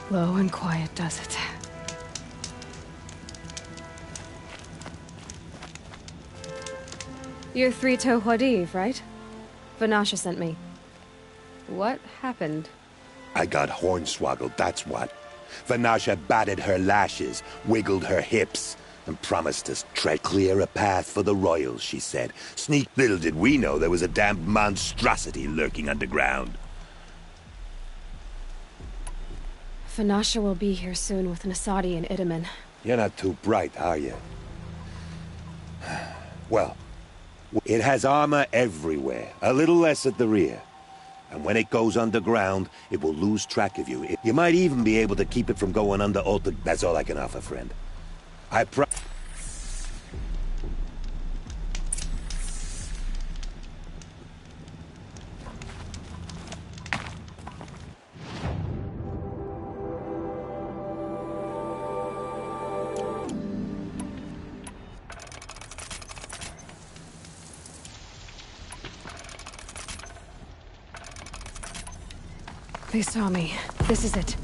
Low and quiet does it. You're Three-Toe Huadiv, right? Vanasha sent me. What happened? I got hornswoggled, that's what. Vanasha batted her lashes, wiggled her hips, and promised us tread clear a path for the royals, she said. Sneak little did we know there was a damned monstrosity lurking underground. Vanasha will be here soon with Nasadi and Itamen. You're not too bright, are you? Well, it has armor everywhere, a little less at the rear. And when it goes underground, it will lose track of you. You might even be able to keep it from going under altar. That's all I can offer, friend. They saw me. This is it.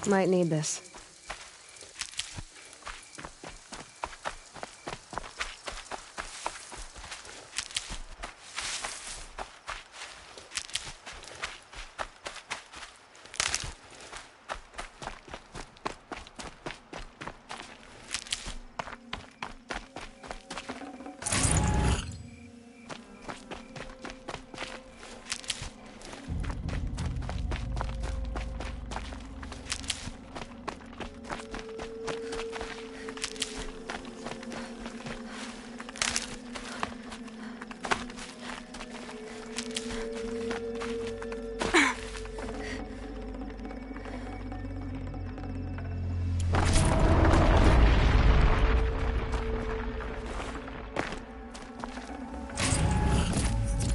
Might need this.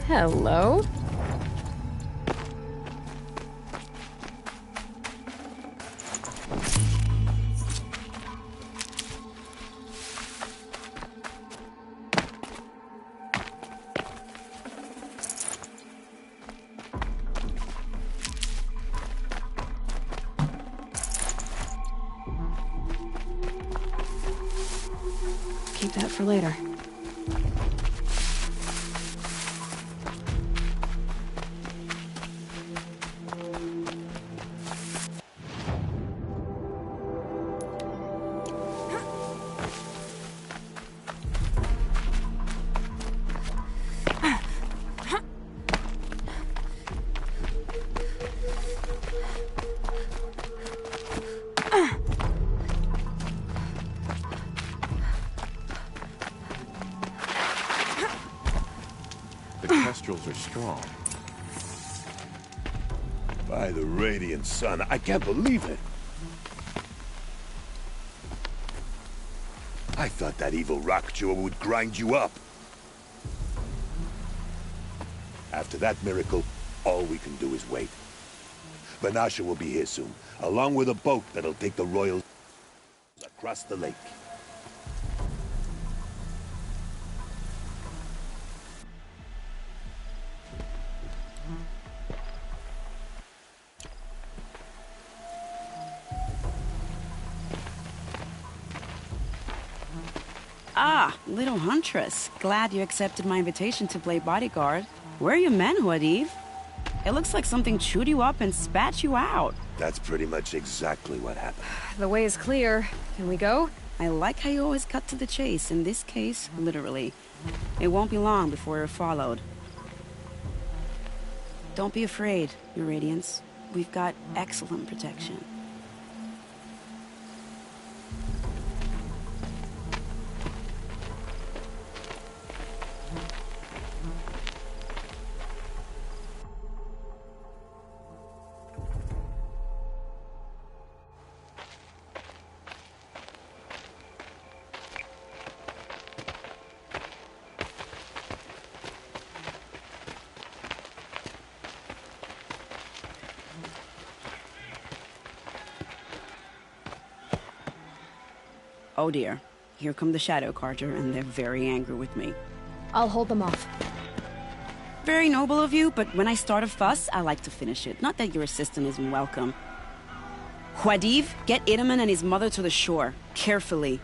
Hello? keep that for later. Are strong. By the radiant sun, I can't believe it. I thought that evil rock jewel would grind you up. After that miracle, all we can do is wait. Vanasha will be here soon, along with a boat that'll take the royals across the lake. Ah, little huntress. Glad you accepted my invitation to play bodyguard. Where are your men, Huadiv? It looks like something chewed you up and spat you out. That's pretty much exactly what happened. The way is clear. Can we go? I like how you always cut to the chase. In this case, literally. It won't be long before you're followed. Don't be afraid, Your Radiance. We've got excellent protection. Oh dear. Here come the Shadow Carter, and they're very angry with me. I'll hold them off. Very noble of you, but when I start a fuss, I like to finish it. Not that your assistant isn't welcome. Huadiv, get Idaman and his mother to the shore. Carefully.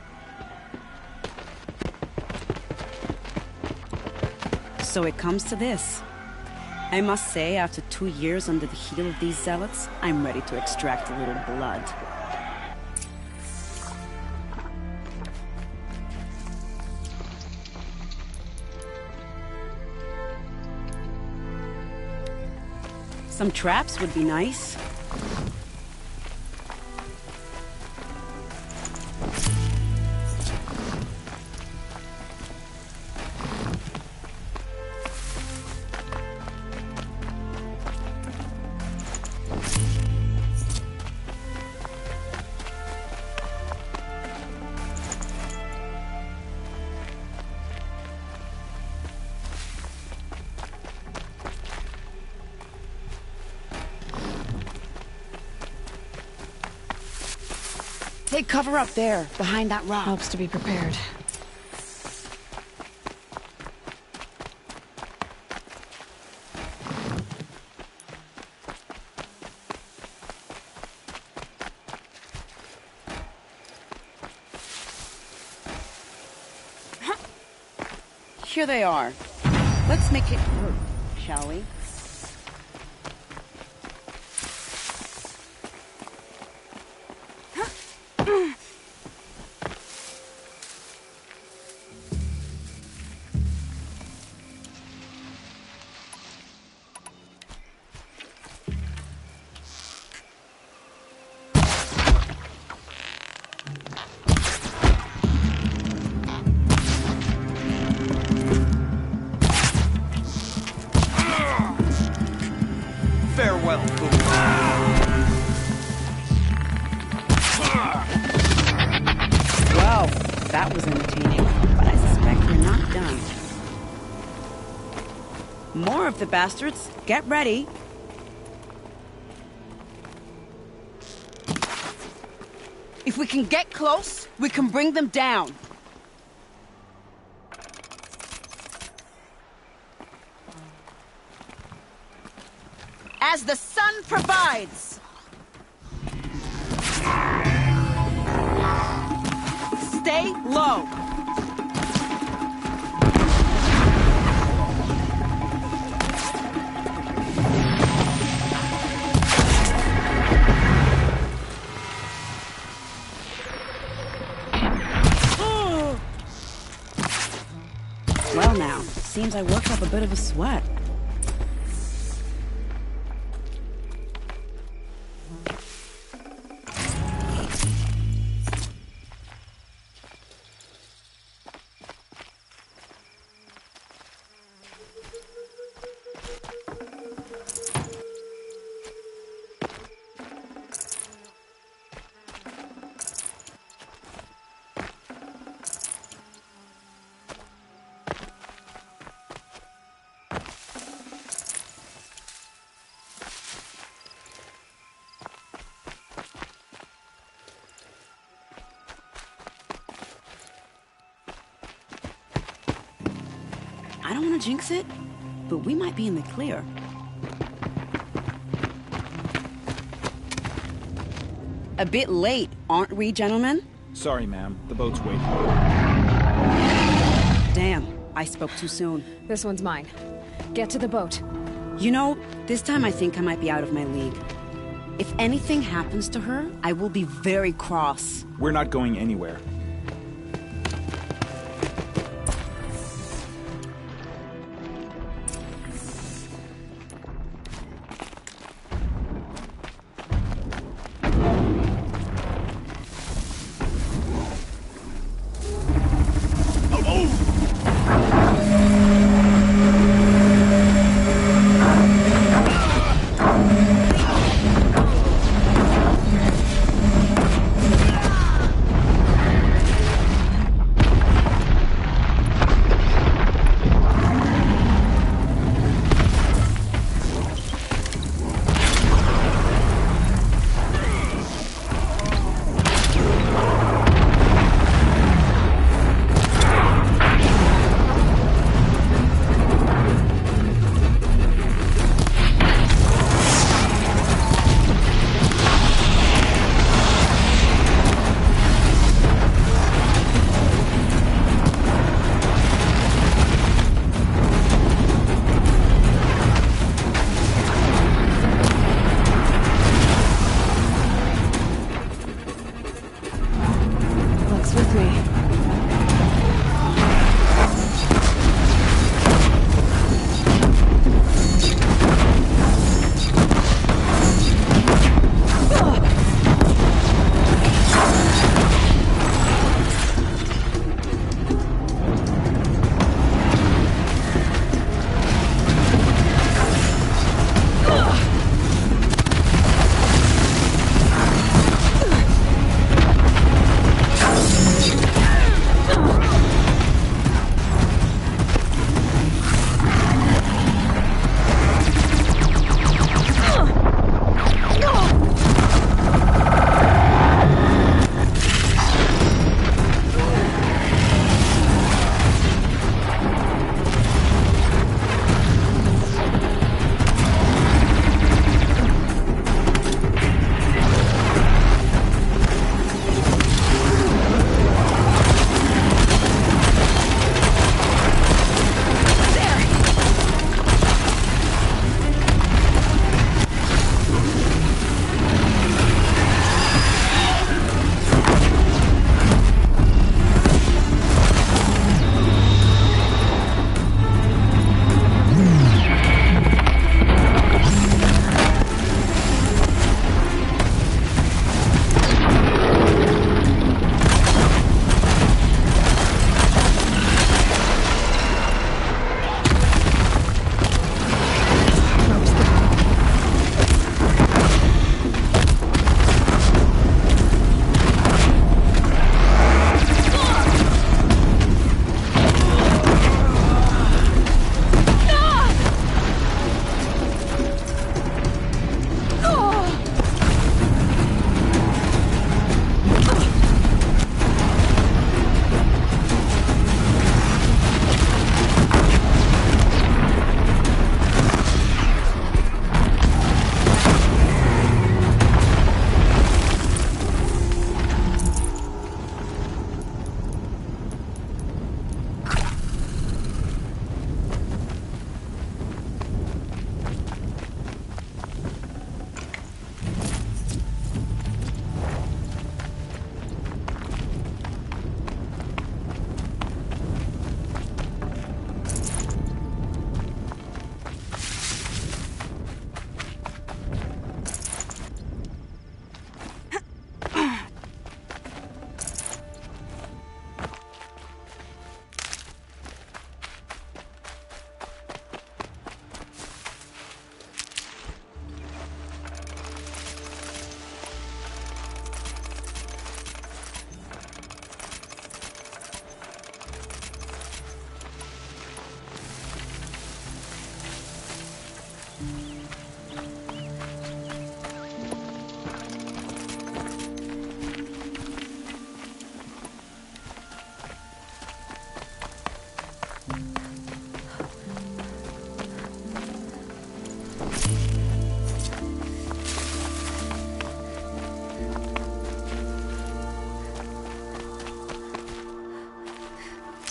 So it comes to this. I must say, after 2 years under the heel of these zealots, I'm ready to extract a little blood. Some traps would be nice. Take cover up there, behind that rock. Helps to be prepared. Here they are. Let's make it work, shall we? Farewell, Well, that was entertaining, but I suspect we're not done. More of the bastards. Get ready. If we can get close, we can bring them down. As the sun provides. Stay low. swell now. Seems I worked up a bit of a sweat. I don't want to jinx it, but we might be in the clear. A bit late, aren't we, gentlemen? Sorry, ma'am. The boat's waiting. Damn, I spoke too soon. This one's mine. Get to the boat. You know, this time I think I might be out of my league. If anything happens to her, I will be very cross. We're not going anywhere.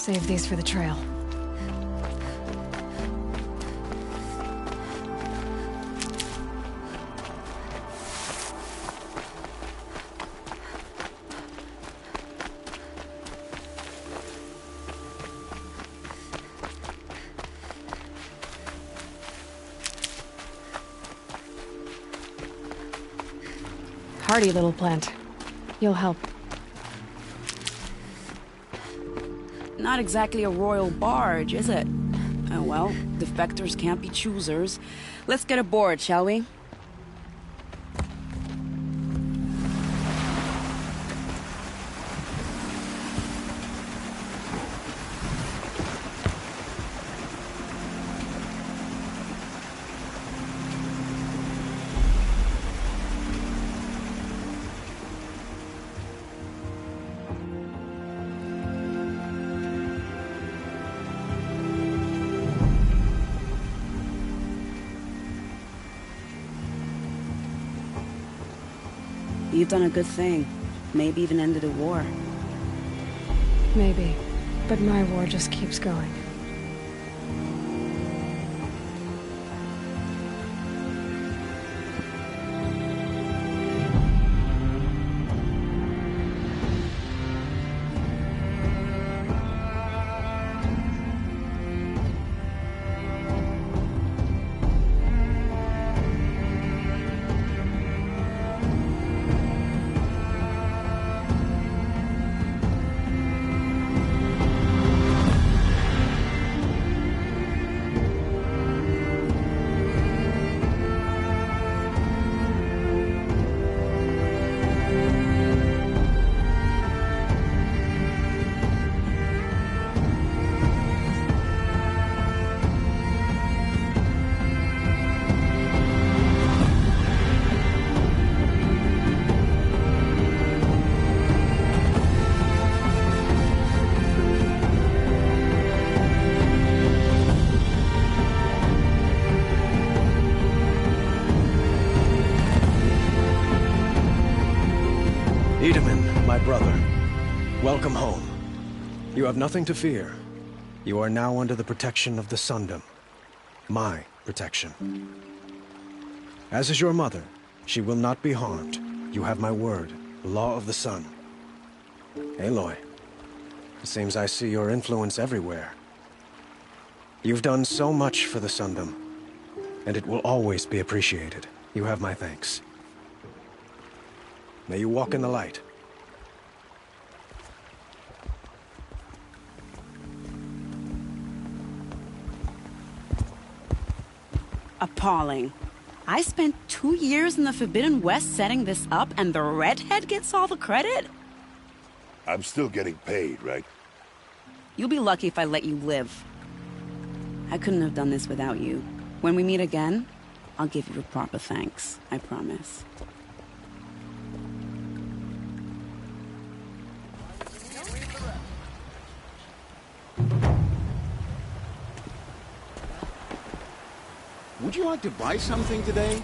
Save these for the trail. Hardy little plant. You'll help. Not exactly a royal barge, is it? Oh well, defectors can't be choosers. Let's get aboard, shall we? You've done a good thing. Maybe even ended a war. Maybe. But my war just keeps going. My brother, welcome home. You have nothing to fear. You are now under the protection of the Sundom. My protection. As is your mother, she will not be harmed. You have my word, the law of the sun. Aloy, it seems I see your influence everywhere. You've done so much for the Sundom, and it will always be appreciated. You have my thanks. May you walk in the light. Appalling. I spent 2 years in the Forbidden West setting this up, and the redhead gets all the credit? I'm still getting paid, right? You'll be lucky if I let you live. I couldn't have done this without you. When we meet again, I'll give you a proper thanks. I promise. Would you like to buy something today?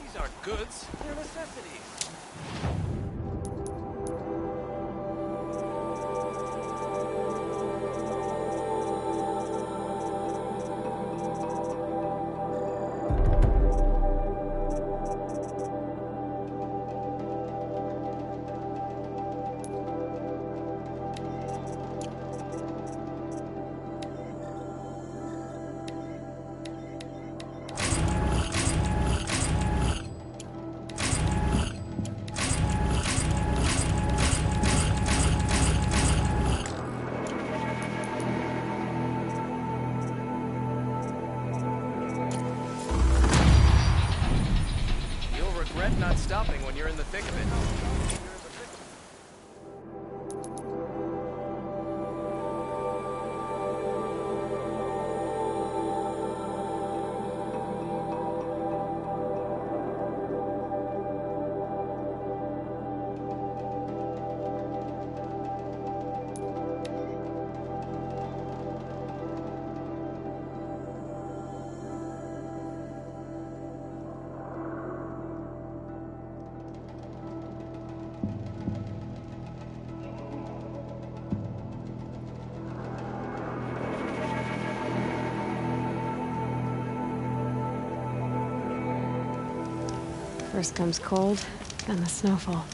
These aren't goods, they're necessities. Regret not stopping when you're in the thick of it. First comes cold, then the snowfall.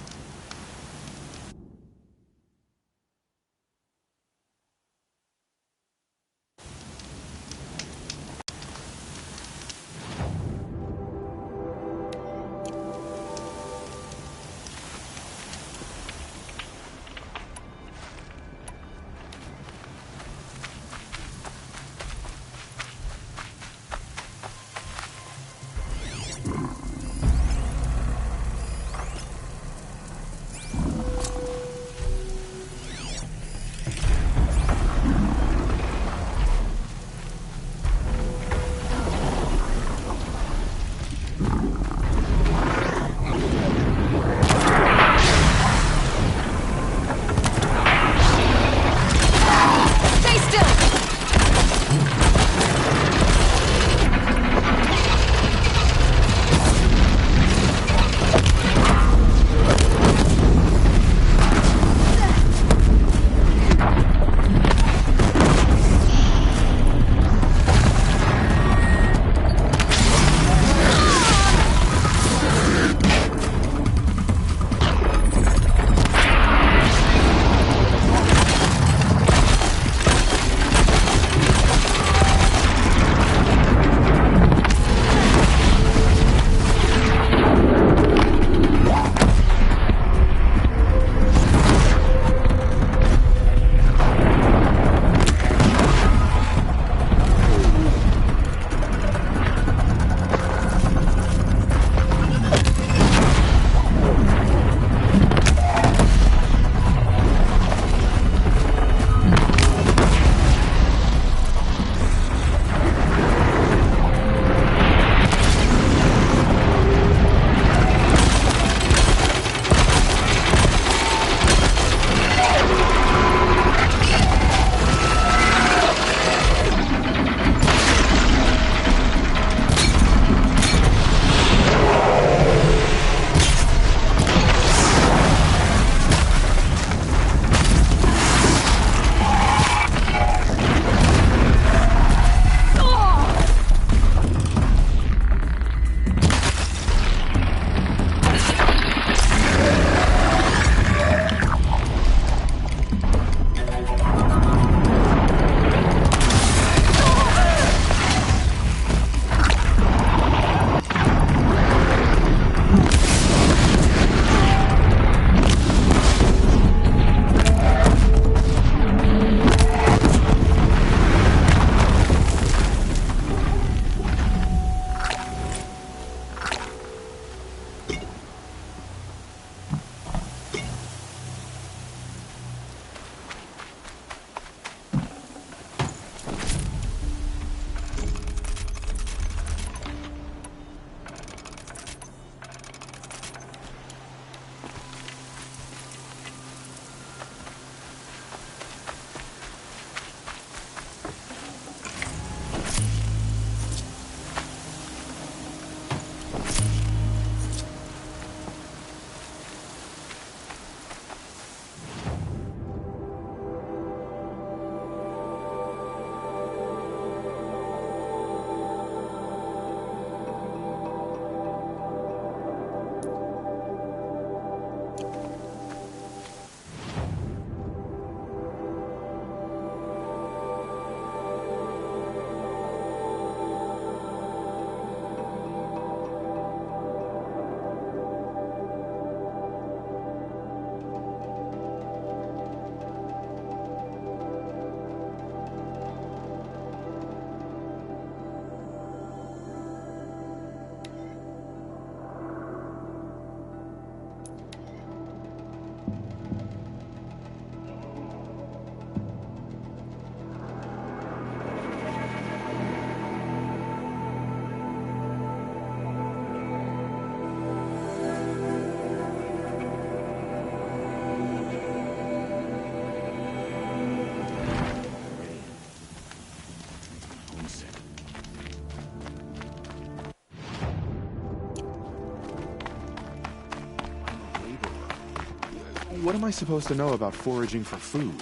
What am I supposed to know about foraging for food?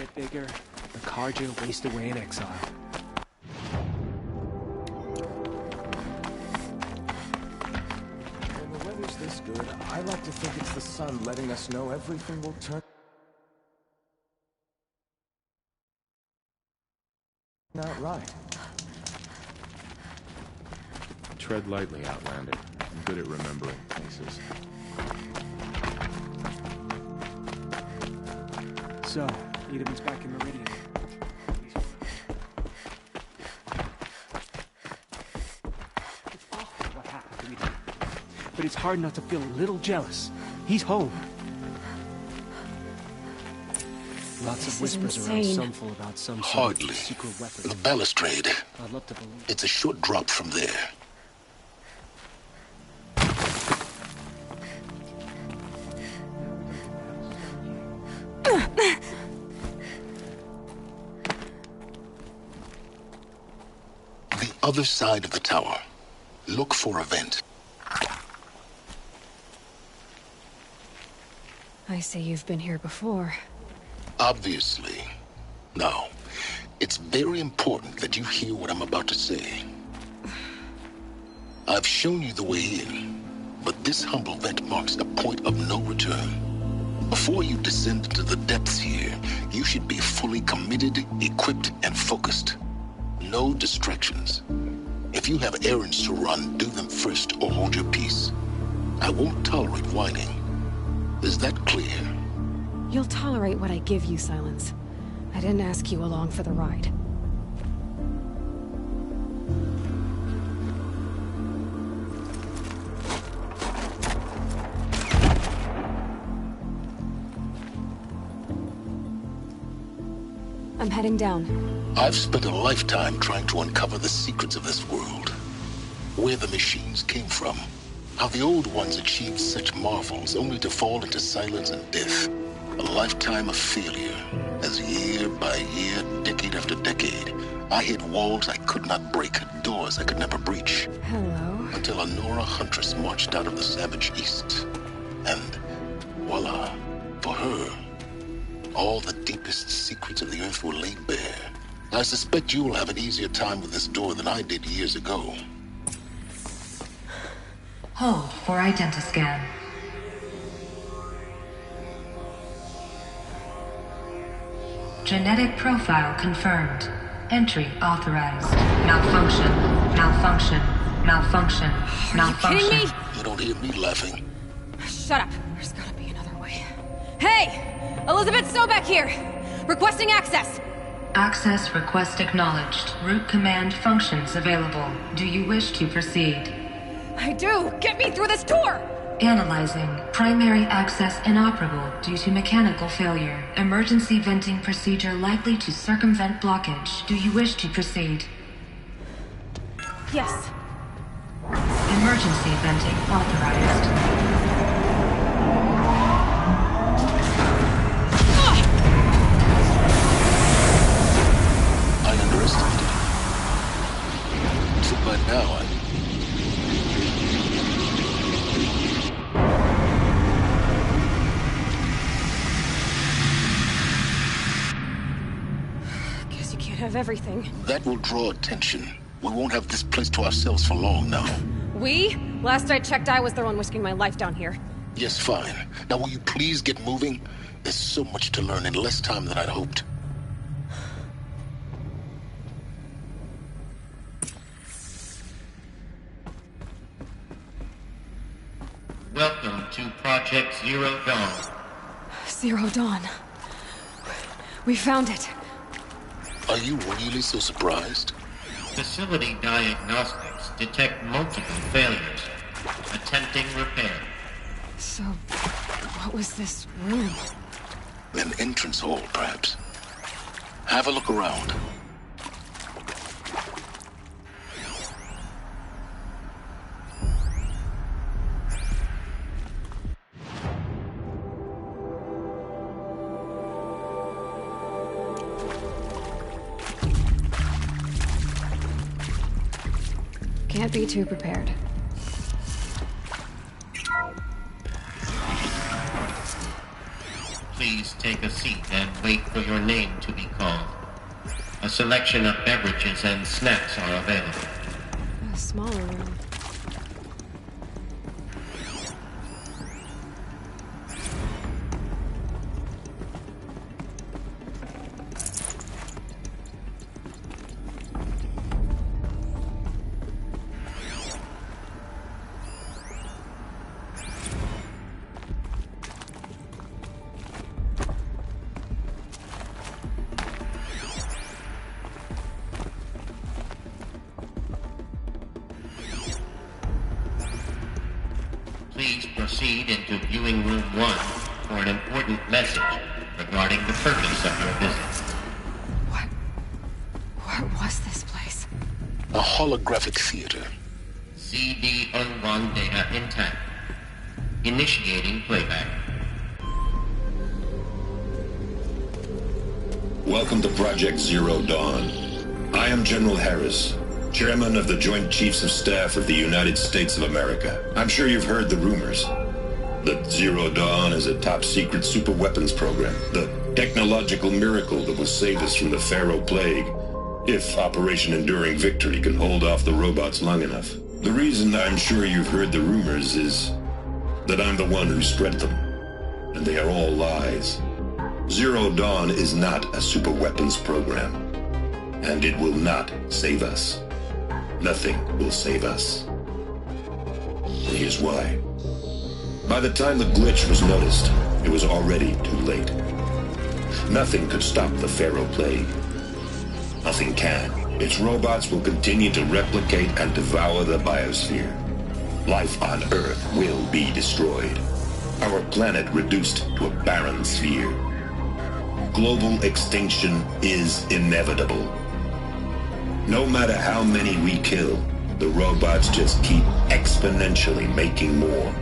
get bigger, or Karja waste away in exile. When the weather's this good, I like to think it's the sun letting us know everything will turn out right. Tread lightly, Outlander. I'm good at remembering places. So, Edelman's back in Meridian. It's awful what happened to Edelman. But it's hard not to feel a little jealous. He's home. Lots of whispers around Sunful about some sort of secret weapon. The balustrade. I'd love to believe. It's a short drop from there. The other side of the tower. Look for a vent. I see you've been here before. Obviously. Now, it's very important that you hear what I'm about to say. I've shown you the way in, but this humble vent marks a point of no return. Before you descend into the depths here, you should be fully committed, equipped, and focused. No distractions. If you have errands to run, do them first or hold your peace. I won't tolerate whining. Is that clear? You'll tolerate what I give you, Silence. I didn't ask you along for the ride. I'm heading down. I've spent a lifetime trying to uncover the secrets of this world. Where the machines came from. How the old ones achieved such marvels only to fall into silence and death. A lifetime of failure, as year by year, decade after decade, I hit walls I could not break, doors I could never breach. Hello. Until a Nora huntress marched out of the savage east. And voila, for her, all the deepest secrets of the earth were laid bare. I suspect you will have an easier time with this door than I did years ago. Hold for identiscan. Genetic profile confirmed. Entry authorized. Malfunction. Malfunction. Malfunction. Malfunction. Are you kidding me? You don't hear me laughing. Shut up. There's gotta be another way. Hey! Elizabeth Sobeck here! Requesting access! Access request acknowledged. Root command functions available. Do you wish to proceed? I do! Get me through this door! Analyzing. Primary access inoperable due to mechanical failure. Emergency venting procedure likely to circumvent blockage. Do you wish to proceed? Yes. Emergency venting authorized. I underestimated it. So by now Guess you can't have everything. that will draw attention. We won't have this place to ourselves for long now. We? Last I checked, I was the one risking my life down here. Yes, fine. Now will you please get moving? There's so much to learn in less time than I'd hoped. Welcome to Project Zero Dawn. Zero Dawn. We found it. Are you really so surprised? Facility diagnostics detect multiple failures. Attempting repair. So, what was this room? An entrance hall, perhaps. Have a look around. Can't be too prepared. Please take a seat and wait for your name to be called. A selection of beverages and snacks are available. A smaller room. Please proceed into viewing room 1 for an important message regarding the purpose of your visit. What was this place? A holographic theater. CD01 data intact. Initiating playback. Welcome to Project Zero Dawn. I am General Harris, Chairman of the Joint Chiefs of Staff of the United States of America. I'm sure you've heard the rumors that Zero Dawn is a top-secret superweapons program, the technological miracle that will save us from the Pharaoh Plague, if Operation Enduring Victory can hold off the robots long enough. The reason I'm sure you've heard the rumors is that I'm the one who spread them, and they are all lies. Zero Dawn is not a superweapons program, and it will not save us. Nothing will save us. And here's why. By the time the glitch was noticed, it was already too late. Nothing could stop the Pharaoh Plague. Nothing can. Its robots will continue to replicate and devour the biosphere. Life on Earth will be destroyed. Our planet reduced to a barren sphere. Global extinction is inevitable. No matter how many we kill, the robots just keep exponentially making more.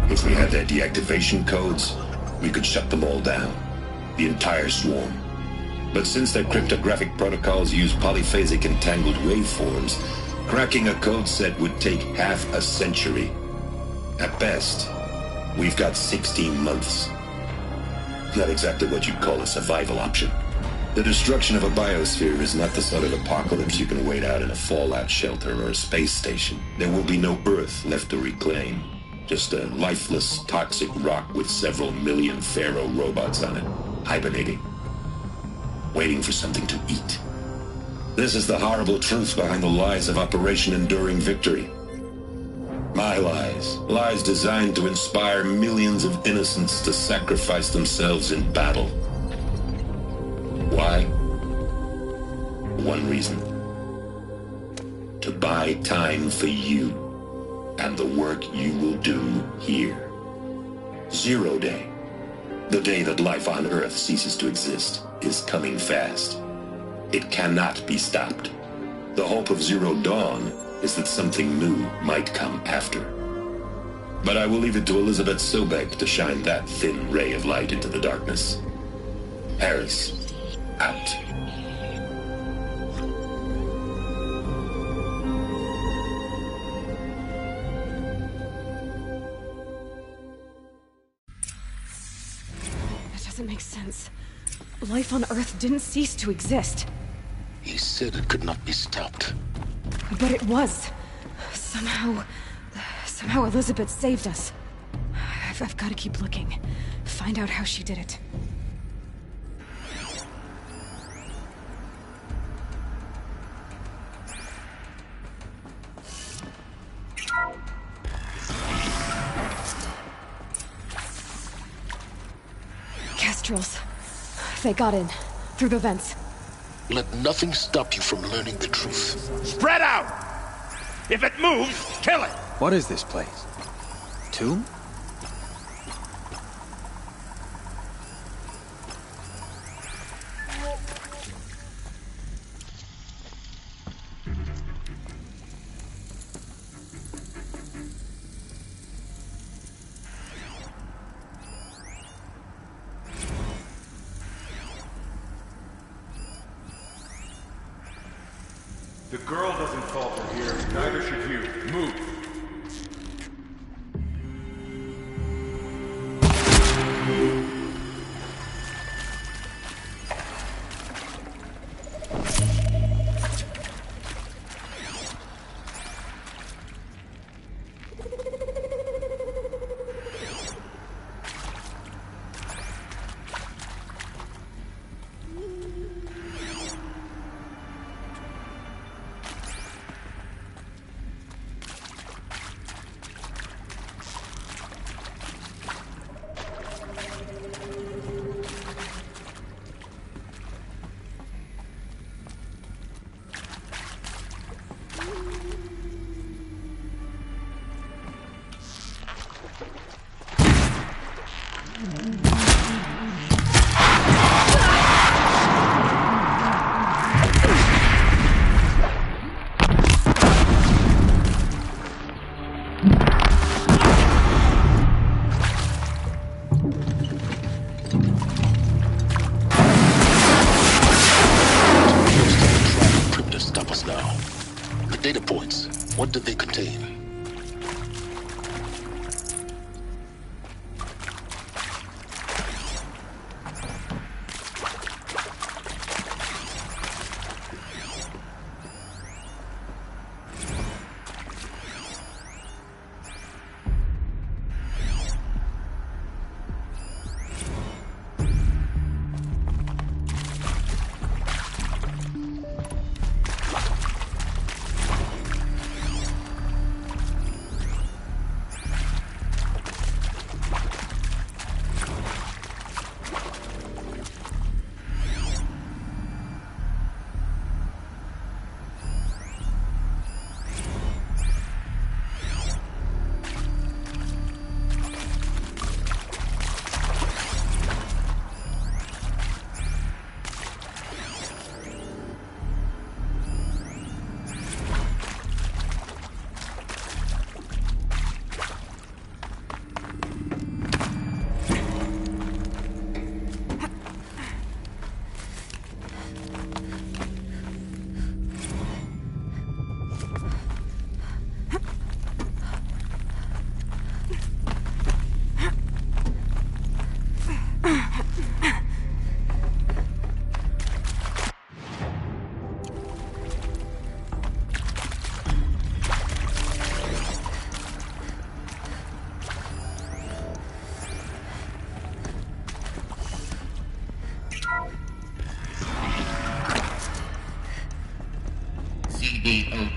If we had their deactivation codes, we could shut them all down. The entire swarm. But since their cryptographic protocols use polyphasic entangled waveforms, cracking a code set would take half a century. At best, we've got 16 months. Not exactly what you'd call a survival option. The destruction of a biosphere is not the sort of apocalypse you can wait out in a fallout shelter or a space station. There will be no Earth left to reclaim. Just a lifeless, toxic rock with several million Pharaoh robots on it, hibernating, waiting for something to eat. This is the horrible truth behind the lies of Operation Enduring Victory. My lies. Lies designed to inspire millions of innocents to sacrifice themselves in battle. Why? One reason. To buy time for you and the work you will do here. Zero Day, the day that life on Earth ceases to exist, is coming fast. It cannot be stopped. The hope of Zero Dawn is that something new might come after. But I will leave it to Elizabeth Sobek to shine that thin ray of light into the darkness. Harris, out. That doesn't make sense. Life on Earth didn't cease to exist. He said it could not be stopped. But it was. Somehow Elizabeth saved us. I've got to keep looking. Find out how she did it. Kestrels. They got in. Through the vents. Let nothing stop you from learning the truth. Spread out! If it moves, kill it! What is this place? Tomb? The girl doesn't falter here, neither should you. Move!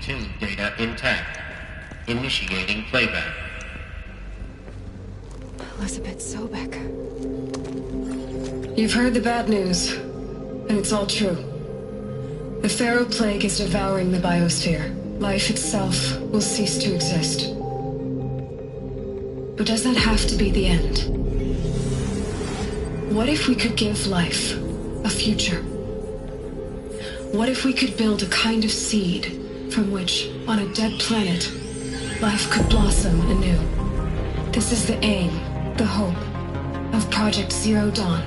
tune data intact. Initiating playback. Elizabeth Sobek. You've heard the bad news, and it's all true. The Pharaoh Plague is devouring the biosphere. Life itself will cease to exist. But does that have to be the end? What if we could give life a future? What if we could build a kind of seed from which, on a dead planet, life could blossom anew? This is the aim, the hope, of Project Zero Dawn.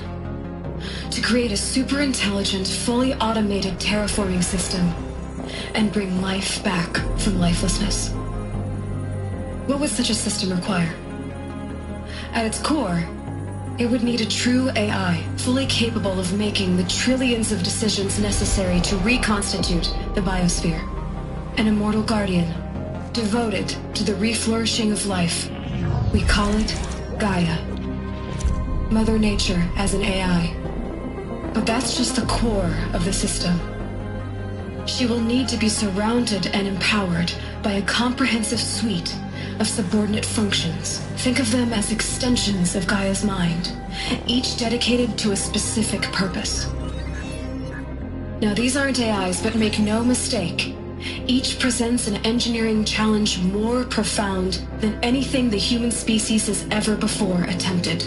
To create a super-intelligent, fully automated terraforming system and bring life back from lifelessness. What would such a system require? At its core, it would need a true AI, fully capable of making the trillions of decisions necessary to reconstitute the biosphere. An immortal guardian, devoted to the reflourishing of life. We call it Gaia. Mother Nature as an AI. But that's just the core of the system. She will need to be surrounded and empowered by a comprehensive suite of subordinate functions. Think of them as extensions of Gaia's mind, each dedicated to a specific purpose. Now, these aren't AIs, but make no mistake, each presents an engineering challenge more profound than anything the human species has ever before attempted.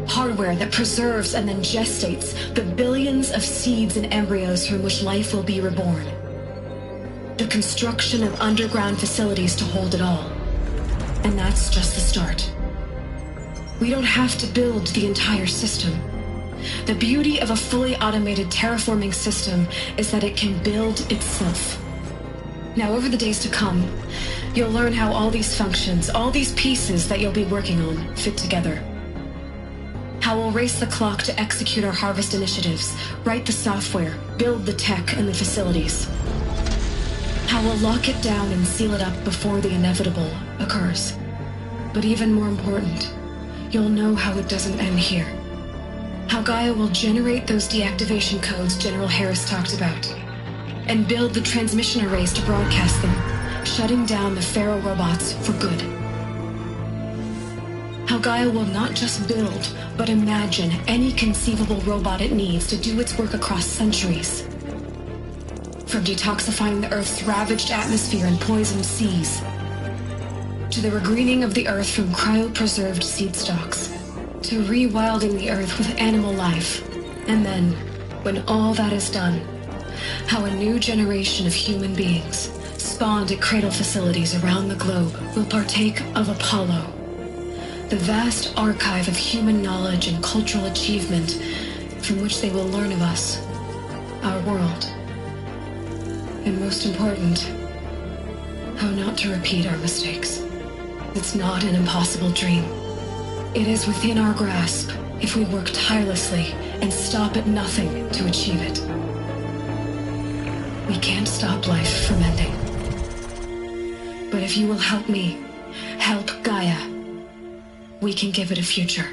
Hardware that preserves and then gestates the billions of seeds and embryos from which life will be reborn. The construction of underground facilities to hold it all. And that's just the start. We don't have to build the entire system. The beauty of a fully automated terraforming system is that it can build itself. Now, over the days to come, you'll learn how all these functions, all these pieces that you'll be working on, fit together. How we'll race the clock to execute our harvest initiatives, write the software, build the tech and the facilities. How we'll lock it down and seal it up before the inevitable occurs. But even more important, you'll know how it doesn't end here. How Gaia will generate those deactivation codes General Harris talked about, and build the transmission arrays to broadcast them, shutting down the Pharaoh robots for good. How Gaia will not just build, but imagine any conceivable robot it needs to do its work across centuries. From detoxifying the Earth's ravaged atmosphere and poisoned seas, to the regreening of the Earth from cryopreserved seed stalks, to rewilding the Earth with animal life. And then, when all that is done, how a new generation of human beings, spawned at cradle facilities around the globe, will partake of Apollo, the vast archive of human knowledge and cultural achievement from which they will learn of us, our world. And most important, how not to repeat our mistakes. It's not an impossible dream. It is within our grasp if we work tirelessly and stop at nothing to achieve it. We can't stop life from ending. But if you will help me, help Gaia, we can give it a future.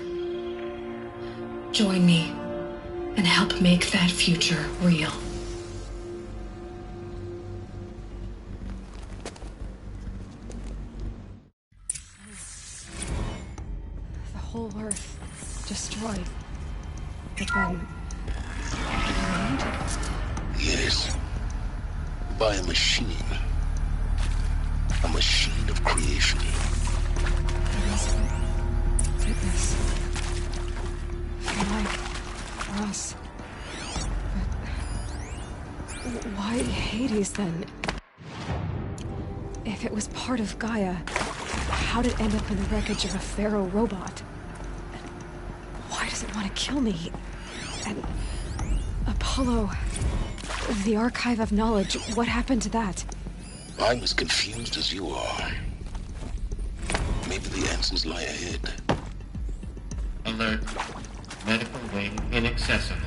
Join me and help make that future real. The whole Earth destroyed. But then... Yes. By a machine. A machine of creation. Fitness. For life. For us. But... why Hades, then? If it was part of Gaia, how did it end up in the wreckage of a Pharaoh robot? Why does it want to kill me? And... Apollo... the archive of knowledge, what happened to that? I'm as confused as you are. Maybe the answers lie ahead. Alert. Medical wing inaccessible.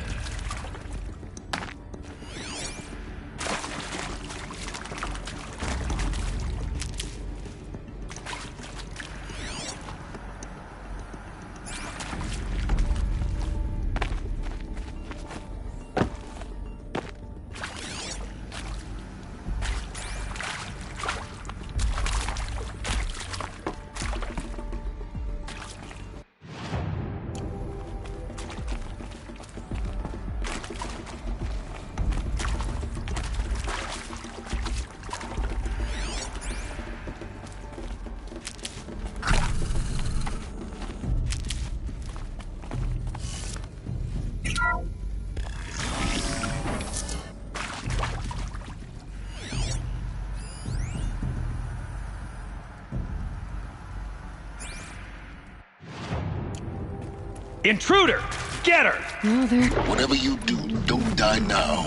Intruder! Get her! No, they're... Whatever you do, don't die now.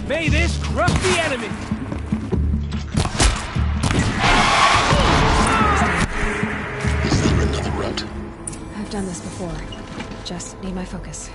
May this crush the enemy! Is there another route? I've done this before. Just need my focus.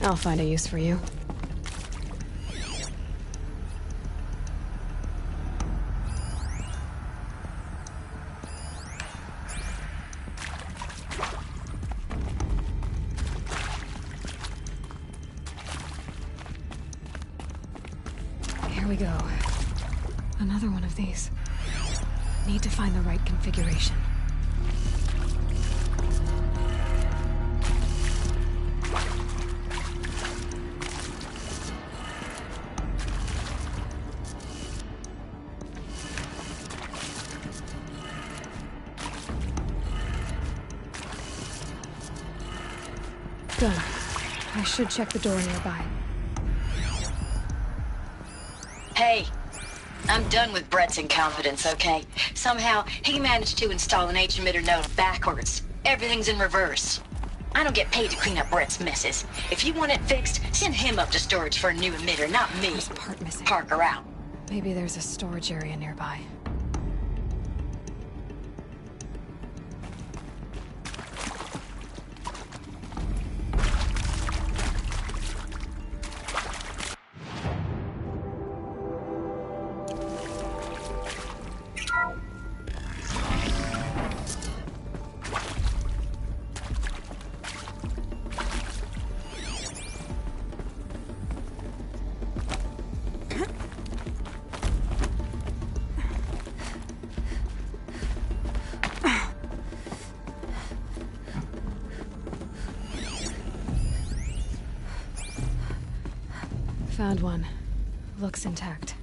I'll find a use for you. Here we go. Another one of these. Need to find the right configuration. Done. I should check the door nearby. Hey, I'm done with Brett's incompetence, okay? Somehow, he managed to install an H-emitter node backwards. Everything's in reverse. I don't get paid to clean up Brett's messes. If you want it fixed, send him up to storage for a new emitter, not me. There's a part missing. Parker out. Maybe there's a storage area nearby. Found one. Looks intact.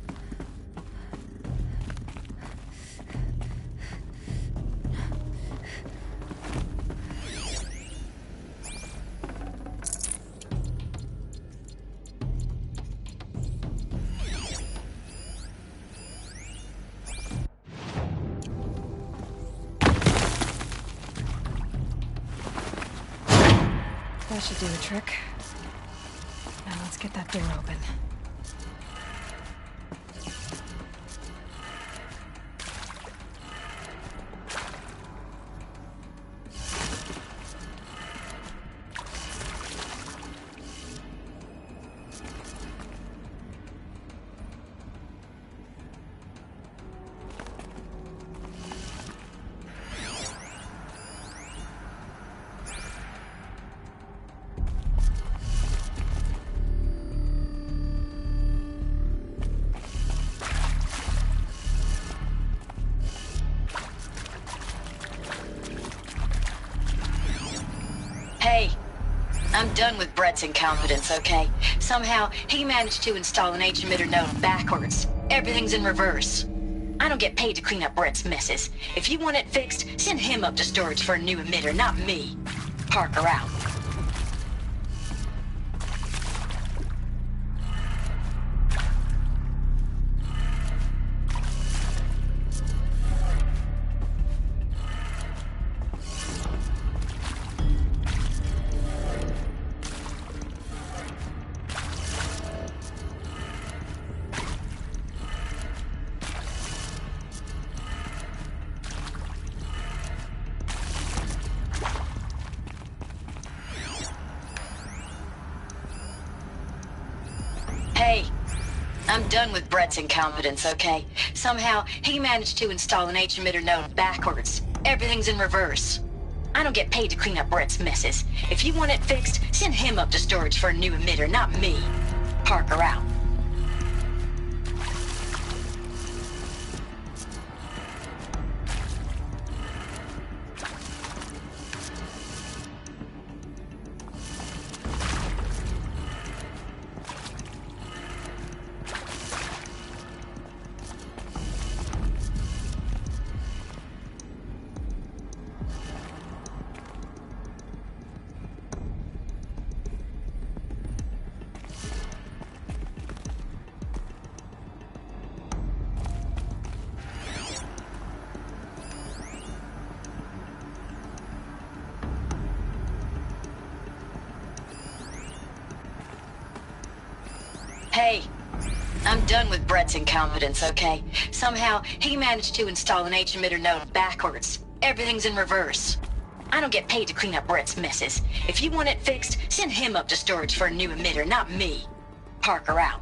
That should do the trick. Now let's get that door open. Hey, I'm done with Brett's incompetence, okay? Somehow, he managed to install an H-emitter node backwards. Everything's in reverse. I don't get paid to clean up Brett's messes. If you want it fixed, send him up to storage for a new emitter, not me. Parker out. Hey, I'm done with Brett's incompetence, okay? Somehow, he managed to install an H-emitter node backwards. Everything's in reverse. I don't get paid to clean up Brett's messes. If you want it fixed, send him up to storage for a new emitter, not me. Parker out. Hey, I'm done with Brett's incompetence, okay? Somehow, he managed to install an H-emitter node backwards. Everything's in reverse. I don't get paid to clean up Brett's messes. If you want it fixed, send him up to storage for a new emitter, not me. Parker out.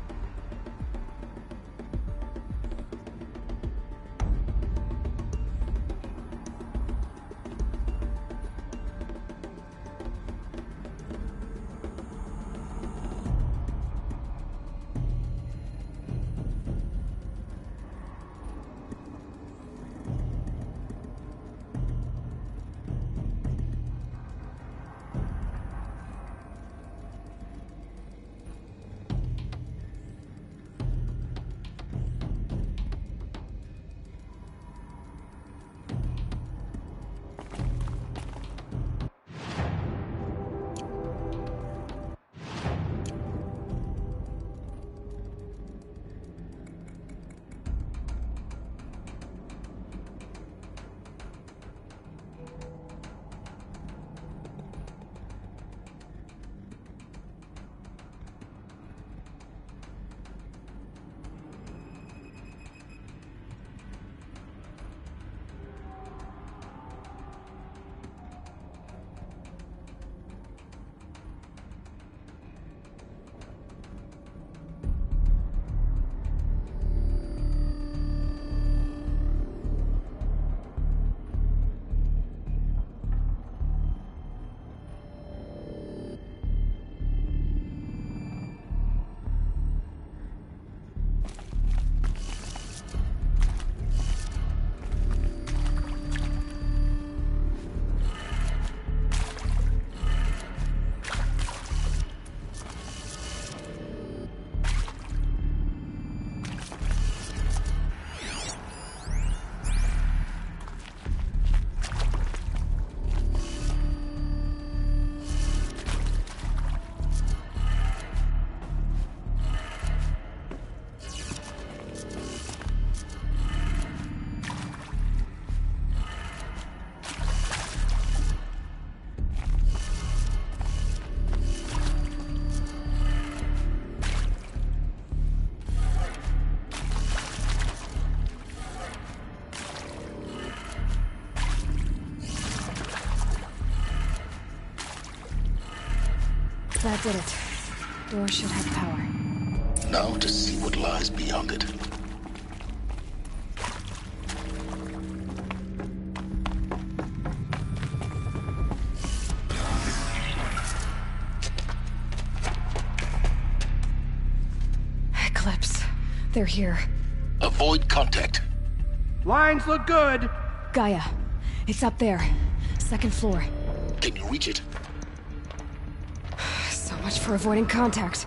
That did it. Door should have power. Now to see what lies beyond it. Eclipse. They're here. Avoid contact. Lines look good. Gaia. It's up there. Second floor. Can you reach it? So much for avoiding contact.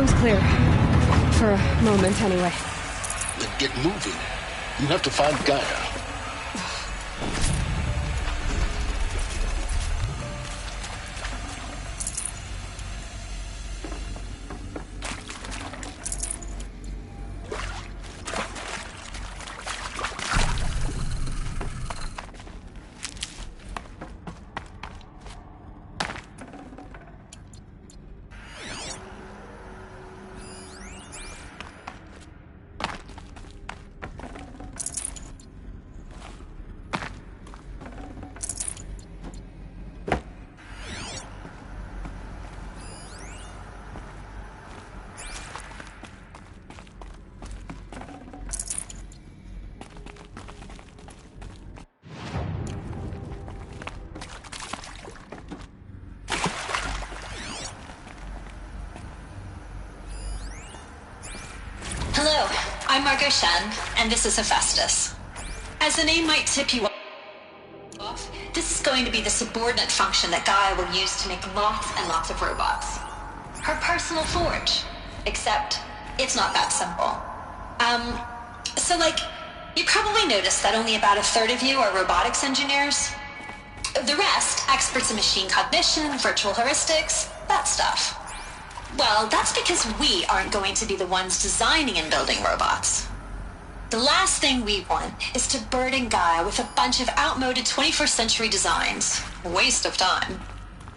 room's clear. For a moment, anyway. Then get moving. You have to find Gaia. Hello, I'm Margot Shen, and this is Hephaestus. As the name might tip you off, this is going to be the subordinate function that Gaia will use to make lots and lots of robots. Her personal forge. Except, it's not that simple. You probably noticed that only about a third of you are robotics engineers. The rest, experts in machine cognition, virtual heuristics, that stuff. Well, that's because we aren't going to be the ones designing and building robots. The last thing we want is to burden Gaia with a bunch of outmoded 21st century designs. Waste of time.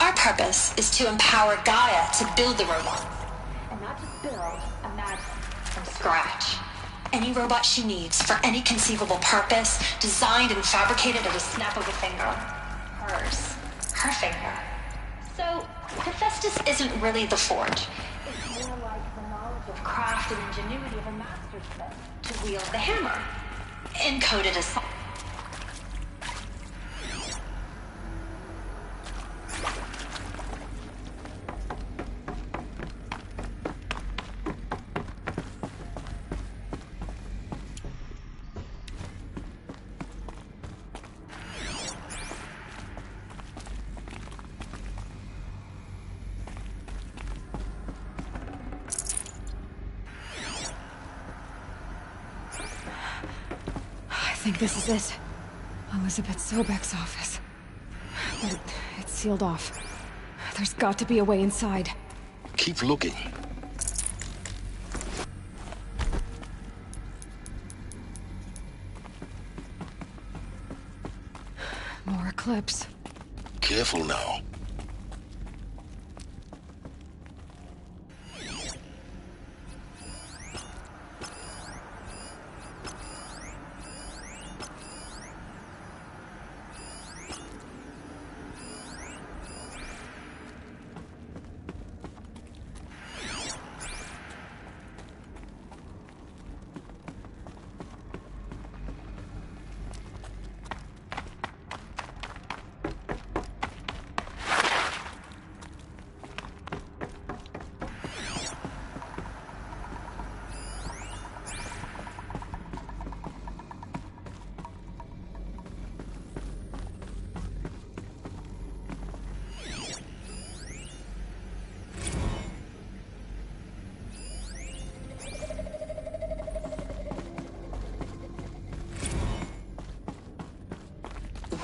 Our purpose is to empower Gaia to build the robots. And not just build, imagine, from scratch. Any robot she needs for any conceivable purpose, designed and fabricated at a snap of a finger. Hers. Her finger. So, Hephaestus isn't really the forge. It's more like the knowledge of craft and ingenuity of a mastersmith to wield the hammer. Encoded as... I think this is it. Elizabeth Sobek's office. But it's sealed off. There's got to be a way inside. Keep looking. More eclipse. Careful now.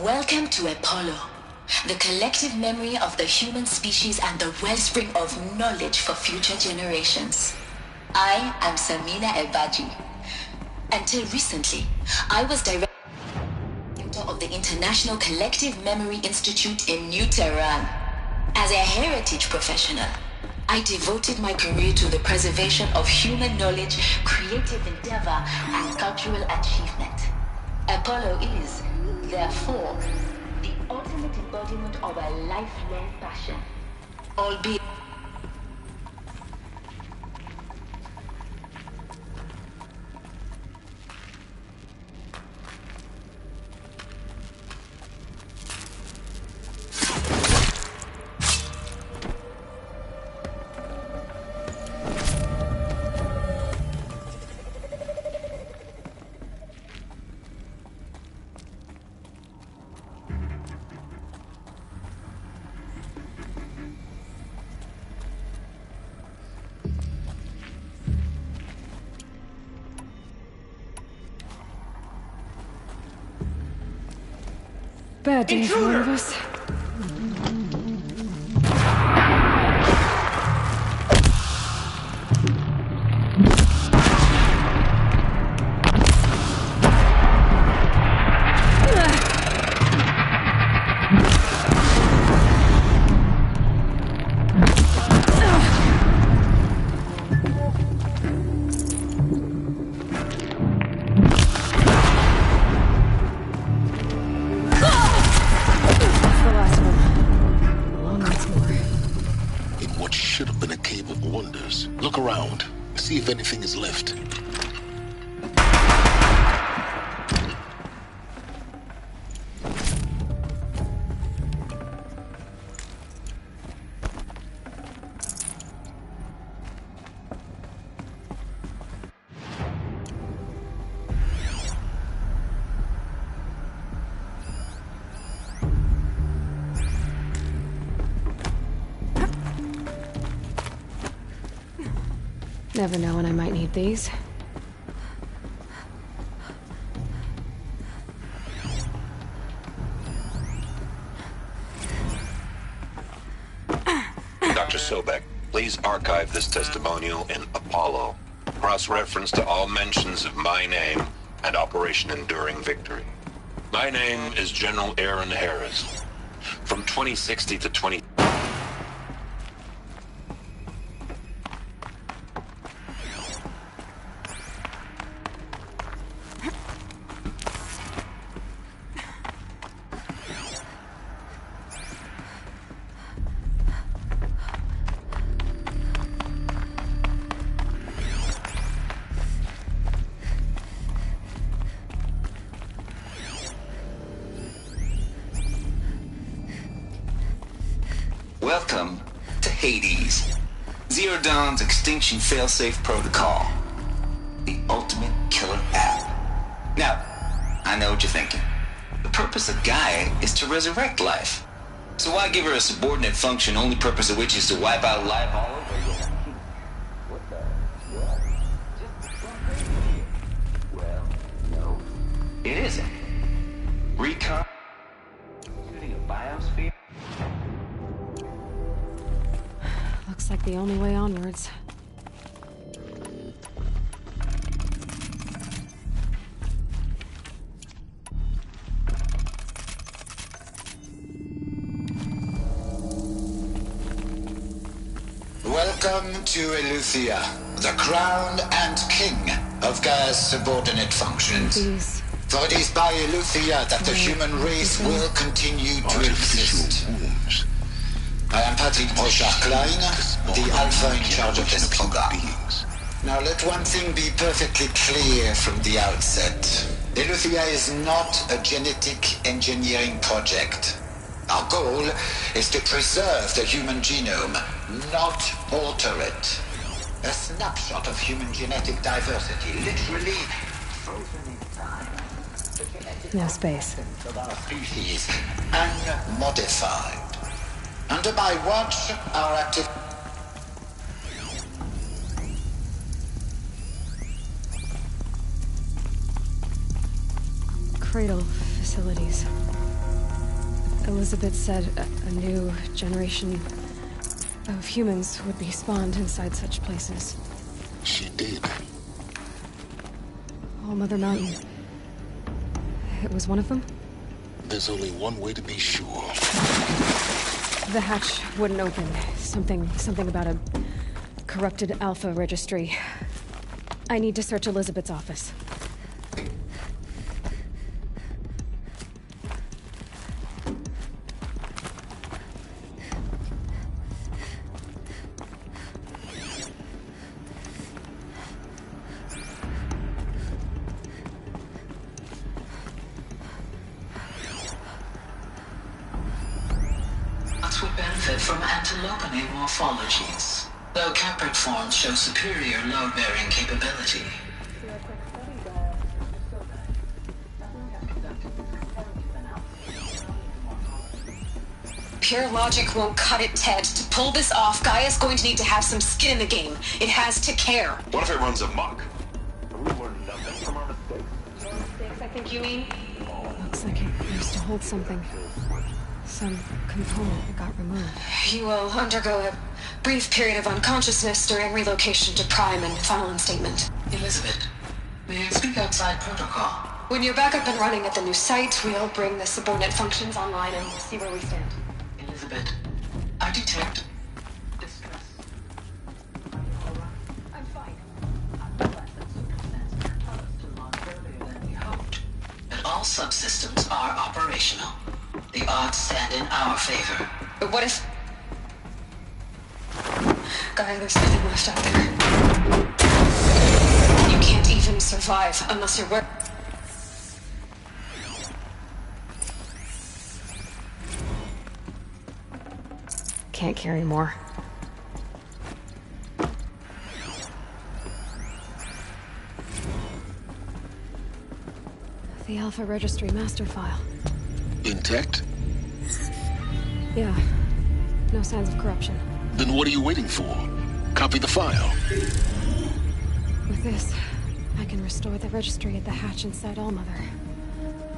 Welcome to Apollo, the collective memory of the human species and the wellspring of knowledge for future generations. I am Samina Ebaji. Until recently, I was director of the International Collective Memory Institute in New Tehran. As a heritage professional, I devoted my career to the preservation of human knowledge, creative endeavor, and cultural achievement. Apollo is, therefore, the ultimate embodiment of a lifelong passion, albeit Bad day for one of us. Look around. See if anything is left. Never know when I might need these. Dr. Sobek, please archive this testimonial in Apollo. Cross-reference to all mentions of my name and Operation Enduring Victory. My name is General Aaron Harris. From 2060 to 20... Welcome to Hades, Zero Dawn's extinction failsafe protocol. The ultimate killer app. Now, I know what you're thinking. The purpose of Gaia is to resurrect life. So why give her a subordinate function, only purpose of which is to wipe out life all over again? What the? What? Well, no. It isn't. Recon... shooting a biosphere? Looks like the only way onwards. Welcome to Eleuthia, the crown and king of Gaia's subordinate functions. For it is by Eleuthia that the human race will continue to exist. I am Patrick Brochard-Klein, the Alpha in charge of this program. Now let one thing be perfectly clear from the outset. Eleuthia is not a genetic engineering project. Our goal is to preserve the human genome, not alter it. A snapshot of human genetic diversity, literally frozen in time. No space. Of our species, unmodified. Under my watch, our active... Cradle facilities. Elizabeth said a new generation of humans would be spawned inside such places. She did. All Mother Mountain. It was one of them? There's only one way to be sure. The hatch wouldn't open. Something about a corrupted Alpha registry. I need to search Elizabeth's office. Would benefit from antilopiny morphologies, though Caprid forms show superior load-bearing capability. Pure logic won't cut it, Ted. To pull this off, Gaia's going to need to have some skin in the game. It has to care. What if it runs amok? Mistakes, I think you mean? Looks like it used to hold something. Some component that got removed. You will undergo a brief period of unconsciousness during relocation to Prime and final instatement. Elizabeth, may I speak outside protocol? When you're back up and running at the new site, we'll bring the subordinate functions online and see where we stand. Elizabeth, I detect distress. I'm fine. But all subsystems are operational. The odds stand in our favor. But what if... Guy, there's nothing left out there. You can't even survive unless you're work... Can't carry more. The Alpha Registry master file. Intact? Yeah. No signs of corruption. Then what are you waiting for? Copy the file. With this, I can restore the registry at the hatch inside Allmother.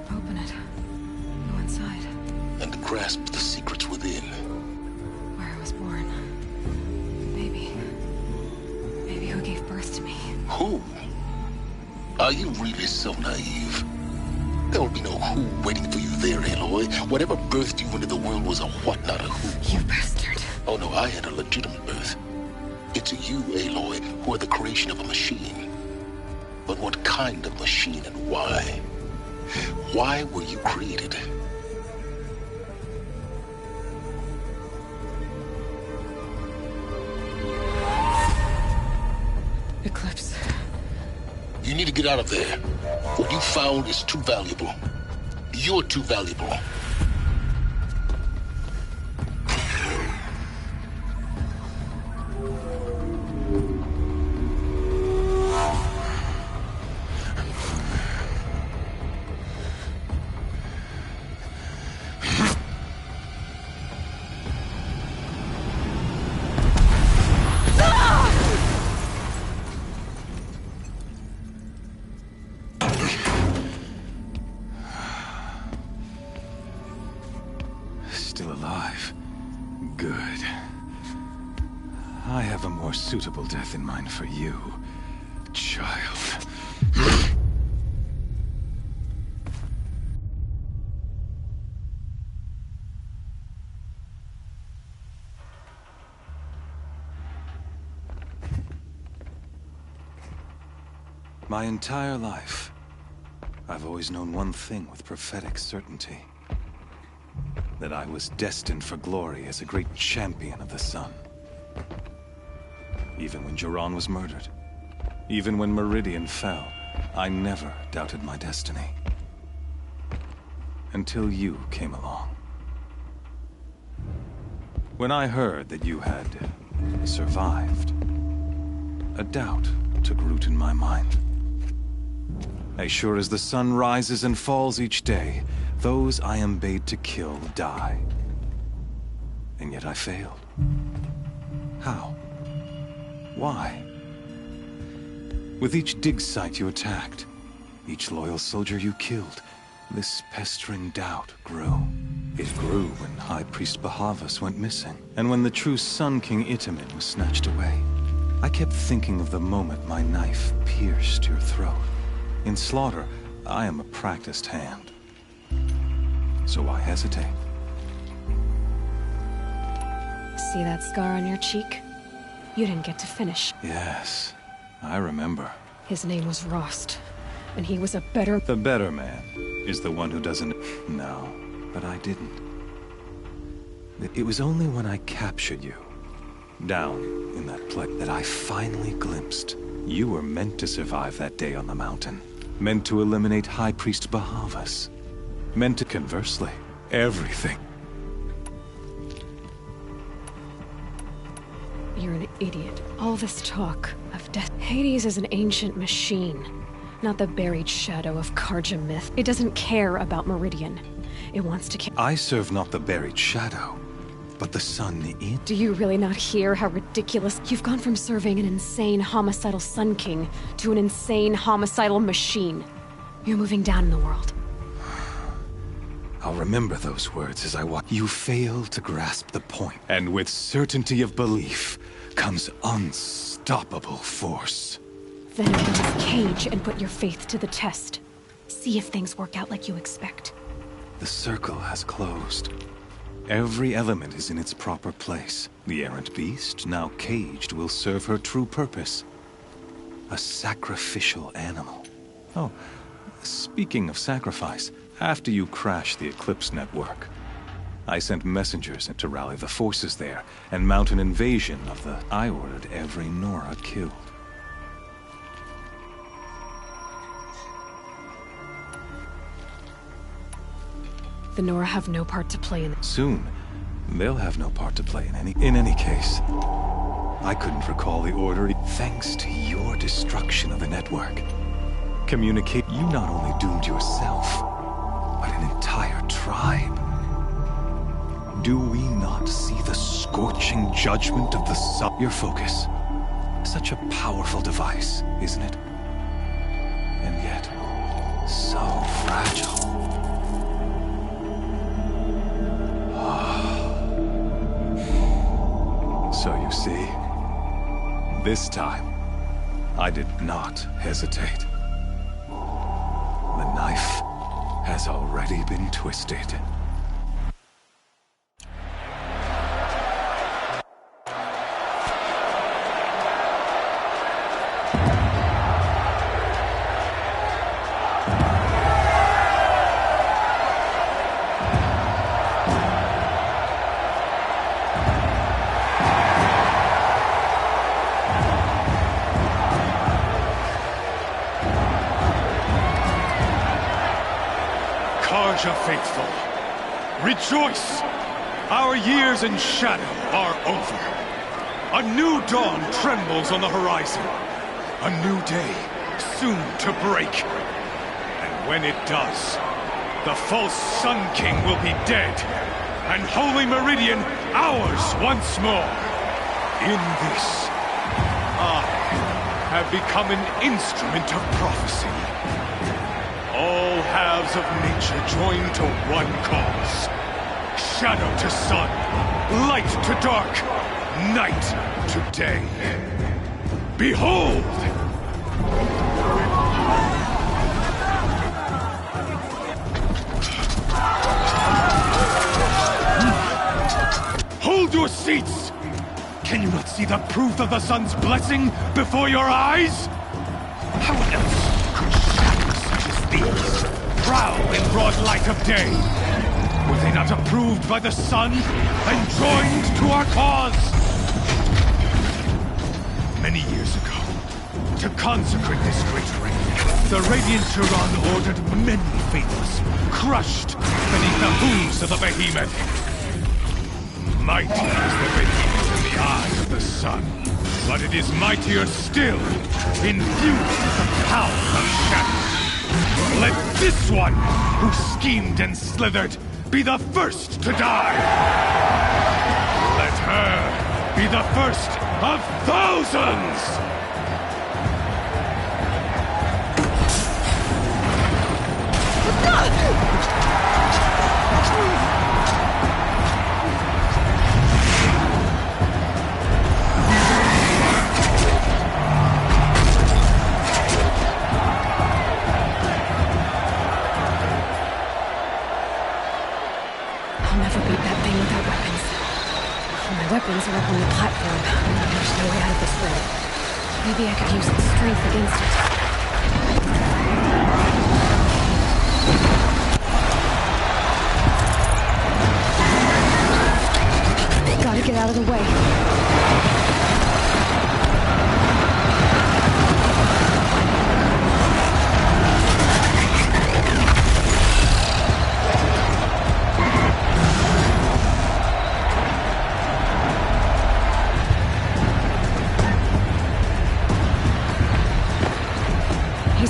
Open it. Go inside. And grasp the secrets within. Where I was born. Maybe who gave birth to me. Who? Are you really so naive? There will be no who waiting for you there, Aloy. Whatever birthed you into the world was a what, not a who. You bastard. Oh no, I had a legitimate birth. It's you, Aloy, who are the creation of a machine. But what kind of machine and why? Why were you created? Eclipse. You need to get out of there. What you found is too valuable. You're too valuable. Still alive. Good. I have a more suitable death in mind for you, child. My entire life, I've always known one thing with prophetic certainty. That I was destined for glory as a great champion of the sun. Even when Jiran was murdered, even when Meridian fell, I never doubted my destiny. Until you came along. When I heard that you had survived, a doubt took root in my mind. As sure as the sun rises and falls each day, those I am bade to kill die. And yet I failed. How? Why? With each dig site you attacked, each loyal soldier you killed, this pestering doubt grew. It grew when High Priest Bahavas went missing, and when the true Sun King Itamen was snatched away. I kept thinking of the moment my knife pierced your throat. In slaughter, I am a practiced hand. So why hesitate? See that scar on your cheek? You didn't get to finish. Yes, I remember. His name was Rost, and he was a better... The better man is the one who doesn't... No, but I didn't. It was only when I captured you, down in that place, that I finally glimpsed. You were meant to survive that day on the mountain. Meant to eliminate High Priest Bahavas. Meant to, conversely, everything. You're an idiot. All this talk of death. Hades is an ancient machine, not the buried shadow of Karja myth. It doesn't care about Meridian. It wants to kill. I serve not the buried shadow, but the sun in. Do you really not hear how ridiculous? You've gone from serving an insane homicidal Sun King to an insane homicidal machine. You're moving down in the world. I'll remember those words as I watch. You fail to grasp the point, and with certainty of belief comes unstoppable force. Then open this cage and put your faith to the test. See if things work out like you expect. The circle has closed. Every element is in its proper place. The errant beast, now caged, will serve her true purpose. A sacrificial animal. Oh, speaking of sacrifice, after you crashed the Eclipse network, I sent messengers in to rally the forces there and mount an invasion of the... I ordered every Nora killed. The Nora have no part to play in it. Soon, they'll have no part to play in any case. I couldn't recall the order thanks to your destruction of the network. Communicate, you not only doomed yourself, but an entire tribe. Do we not see the scorching judgment of the sun? Your focus. Such a powerful device, isn't it? And yet, so fragile. So you see, this time, I did not hesitate. The knife has already been twisted. Faithful, rejoice! Our years in shadow are over. A new dawn trembles on the horizon. A new day soon to break. And when it does, the false Sun King will be dead, and Holy Meridian ours once more. In this, I have become an instrument of prophecy. All halves of nature join to one cause. Shadow to sun, light to dark, night to day. Behold! Hold your seats! Can you not see the proof of the sun's blessing before your eyes? How else could shadows such as these prowl in broad light of day? Were they not approved by the sun and joined to our cause? Many years ago, to consecrate this great ring, the Radiant Turan ordered many faithless, crushed beneath the hooves of the behemoth. Mighty is the behemoth in the eyes of the sun, but it is mightier still, infused with the power of shadow. Let this one, who schemed and slithered, be the first to die! Let her be the first of thousands! Weapons are up on the platform. There's no way out of this room. Maybe I could use its strength against it. Gotta get out of the way.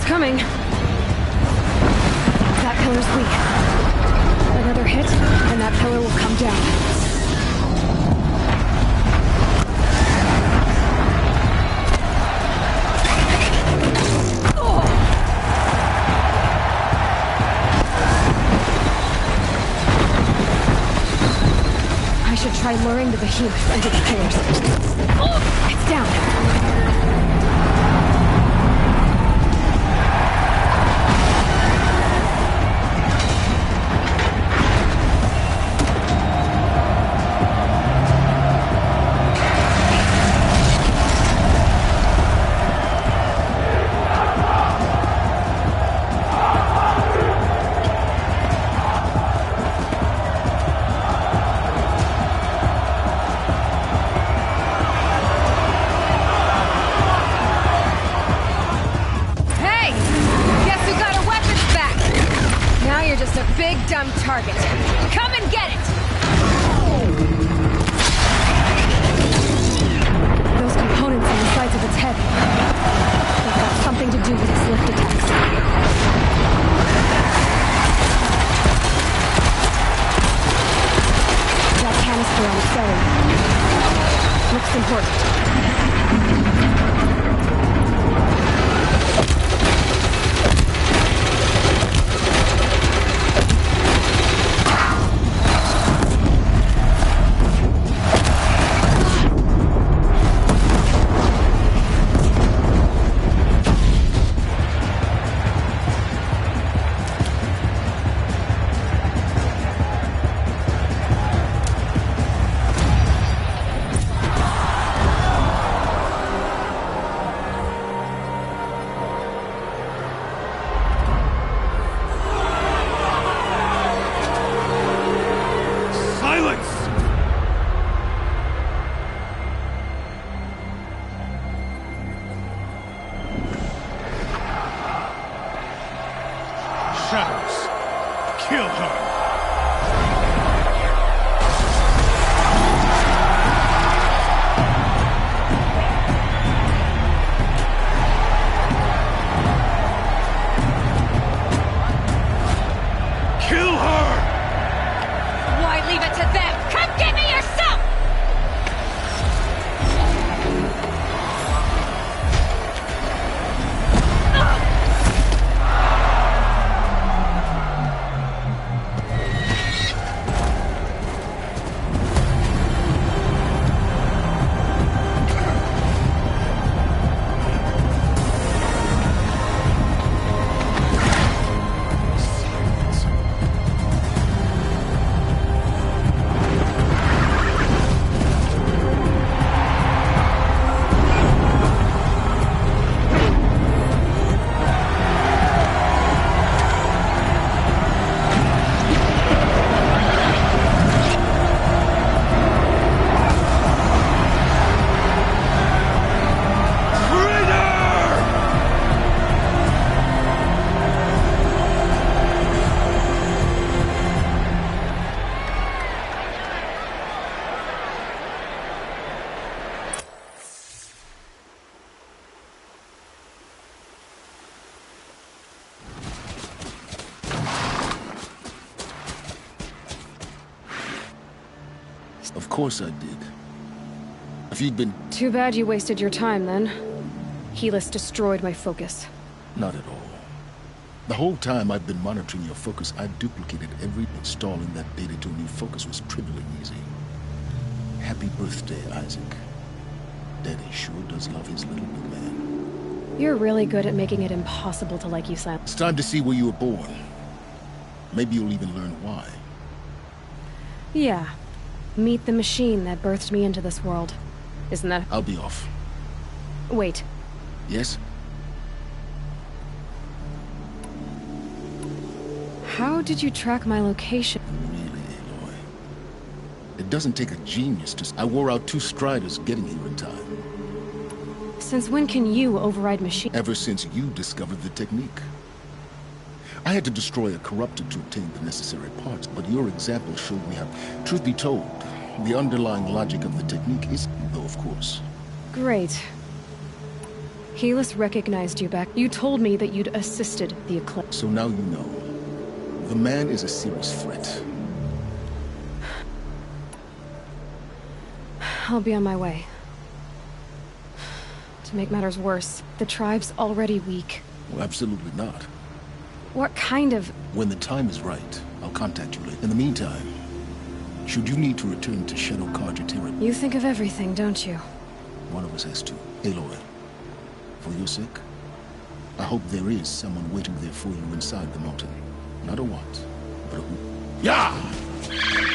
Coming. That pillar's weak. Another hit, and that pillar will come down. by luring the behemoth into the pillars. Oh, it's down. Target. Come and get it! Those components on the sides of its head. They've got something to do with its lift attacks. That canister on its belly. Looks important. Kill her! Kill her! Why leave it to them? Come get me yourself! Of course I did. If you'd been... Too bad you wasted your time, then. Helis destroyed my focus. Not at all. The whole time I've been monitoring your focus, I've duplicated every... Installing that data to a new focus was trivially easy. Happy birthday, Isaac. Daddy sure does love his little good man. You're really good at making it impossible to like you, Sam. It's time to see where you were born. Maybe you'll even learn why. Yeah. Meet the machine that birthed me into this world. Isn't that... I'll be off. Wait. Yes? How did you track my location? Really, Aloy? It doesn't take a genius to... I wore out 2 striders getting here in time. Since when can you override machine? Ever since you discovered the technique. I had to destroy a corruptor to obtain the necessary parts, but your example showed me how... Truth be told, the underlying logic of the technique is... though, of course. Great. Helis recognized you back. You told me that you'd assisted the Eclipse. So now you know. The man is a serious threat. I'll be on my way. To make matters worse, the tribe's already weak. Well, absolutely not. What kind of... When the time is right, I'll contact you later. In the meantime, Should you need to return to Shadow Carja territory... You think of everything, don't you? One of us has to. Aloy, for your sake, I hope there is someone waiting there for you inside the mountain. Not a what, but a who. Yeah!